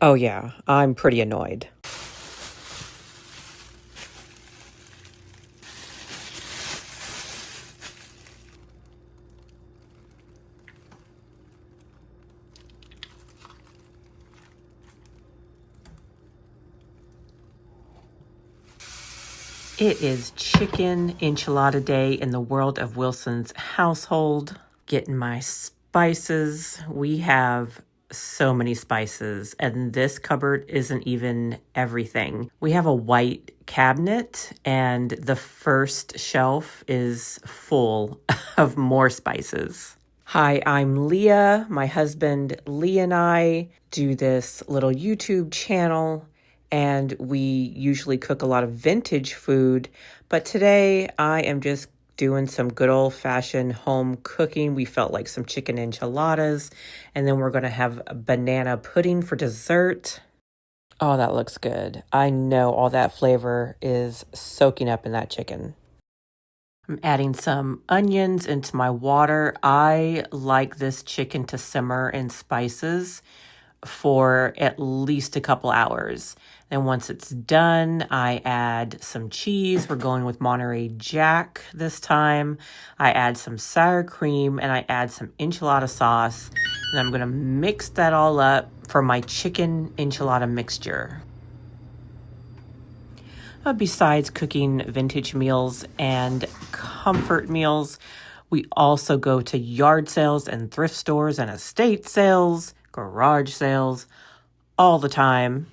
Oh yeah, I'm pretty annoyed. It is chicken enchilada day in the world of Wilson's household. Getting my spices. We have so many spices, and this cupboard isn't even everything. We have a white cabinet, and the first shelf is full of more spices. Hi, I'm Leah. My husband Lee and I do this little YouTube channel, and we usually cook a lot of vintage food. But today I am just doing some good old-fashioned home cooking. We felt like some chicken enchiladas, and then we're going to have banana pudding for dessert. Oh, that looks good. I know all that flavor is soaking up in that chicken. I'm adding some onions into my water. I like this chicken to simmer in spices for at least a couple hours. Then once it's done, I add some cheese. We're going with Monterey Jack this time. I add some sour cream and I add some enchilada sauce. And I'm going to mix that all up for my chicken enchilada mixture. Besides cooking vintage meals and comfort meals, we also go to yard sales and thrift stores and estate sales, garage sales, all the time.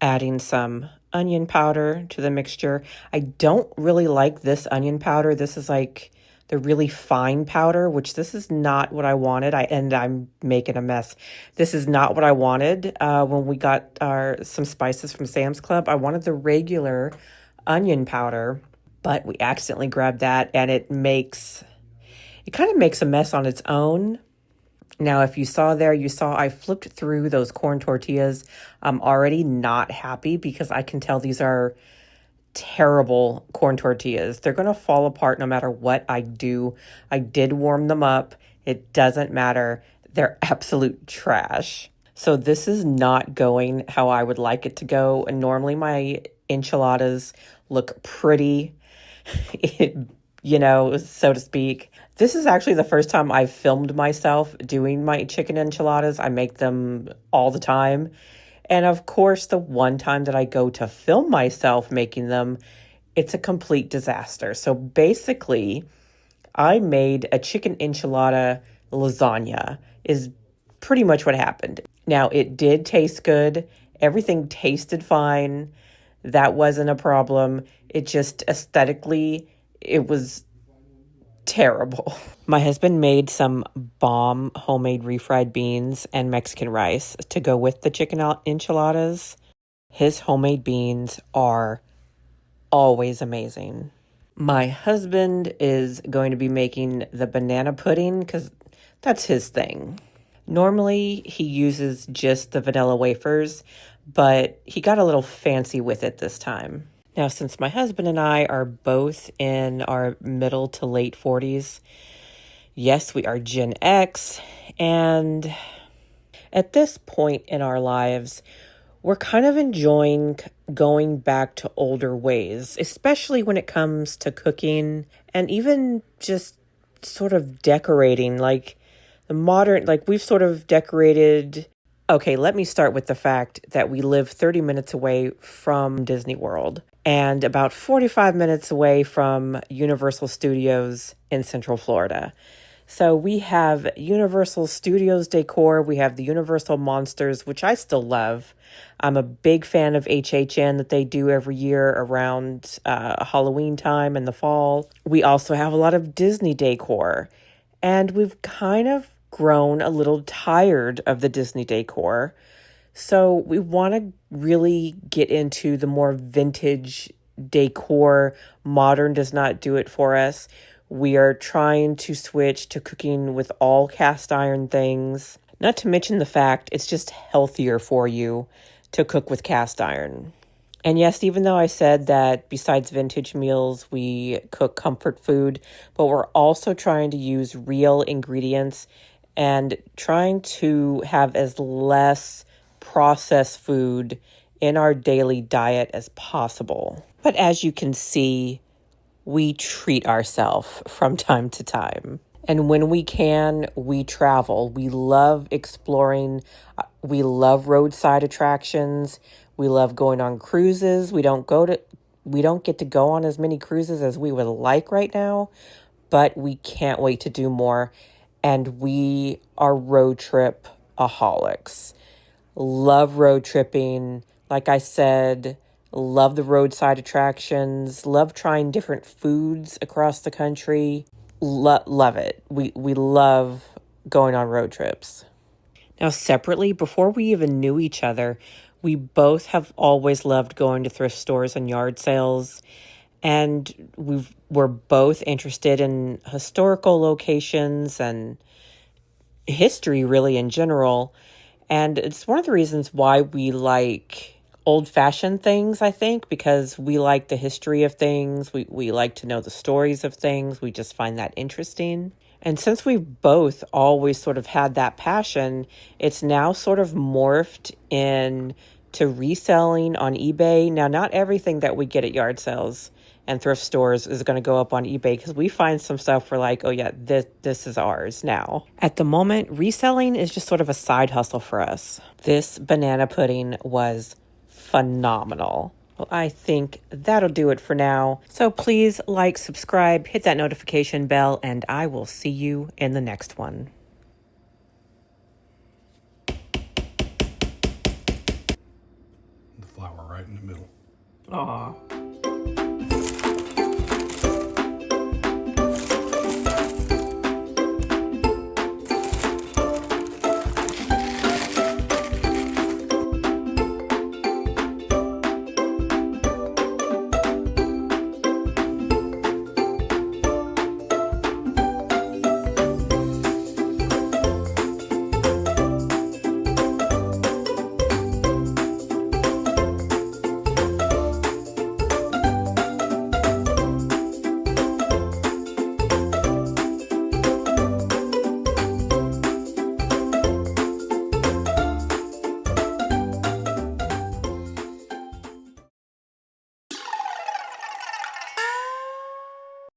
Adding some onion powder to the mixture. I don't really like this onion powder. This is like the really fine powder, which this is not what I wanted. I'm making a mess. This is not what I wanted when we got some spices from Sam's Club. I wanted the regular onion powder, but we accidentally grabbed that, and it kind of makes a mess on its own. Now, if you saw I flipped through those corn tortillas. I'm already not happy because I can tell these are terrible corn tortillas. They're going to fall apart no matter what I do. I did warm them up. It doesn't matter. They're absolute trash. So this is not going how I would like it to go. And normally my enchiladas look pretty, so to speak. This is actually the first time I've filmed myself doing my chicken enchiladas. I make them all the time. And of course, the one time that I go to film myself making them, it's a complete disaster. So basically, I made a chicken enchilada lasagna is pretty much what happened. Now, it did taste good. Everything tasted fine. That wasn't a problem. It just aesthetically, it was terrible. My husband made some bomb homemade refried beans and Mexican rice to go with the chicken enchiladas. His homemade beans are always amazing. My husband is going to be making the banana pudding because that's his thing. Normally, he uses just the vanilla wafers, but he got a little fancy with it this time. Now, since my husband and I are both in our middle to late 40s, yes, we are Gen X, and at this point in our lives, we're kind of enjoying going back to older ways, especially when it comes to cooking and even just sort of decorating, like the modern, like we've sort of decorated. Okay, let me start with the fact that we live 30 minutes away from Disney World and about 45 minutes away from Universal Studios in Central Florida. So we have Universal Studios decor. We have the Universal Monsters, which I still love. I'm a big fan of HHN that they do every year around Halloween time in the fall. We also have a lot of Disney decor. And we've kind of grown a little tired of the Disney decor. So we want to really get into the more vintage decor. Modern does not do it for us. We are trying to switch to cooking with all cast iron things. Not to mention the fact it's just healthier for you to cook with cast iron. And yes, even though I said that besides vintage meals, we cook comfort food, but we're also trying to use real ingredients and trying to have as less processed food in our daily diet as possible. But as you can see, we treat ourselves from time to time. And when we can, we travel. We love exploring. We love roadside attractions. We love going on cruises. We don't get to go on as many cruises as we would like right now, but we can't wait to do more. And we are road trip aholics. Love road tripping. Like I said, love the roadside attractions. Love trying different foods across the country. Love it. We love going on road trips. Now, separately, before we even knew each other, we both have always loved going to thrift stores and yard sales. And we're both interested in historical locations and history, really, in general. And it's one of the reasons why we like old-fashioned things, I think, because we like the history of things. We like to know the stories of things. We just find that interesting. And since we've both always sort of had that passion, it's now sort of morphed into reselling on eBay. Now, not everything that we get at yard sales and thrift stores is going to go up on eBay, because we find some stuff we're like, oh yeah, this is ours now. At the moment, reselling is just sort of a side hustle for us. This banana pudding was phenomenal. Well, I think that'll do it for now. So please like, subscribe, hit that notification bell, and I will see you in the next one. The flour right in the middle. Aw.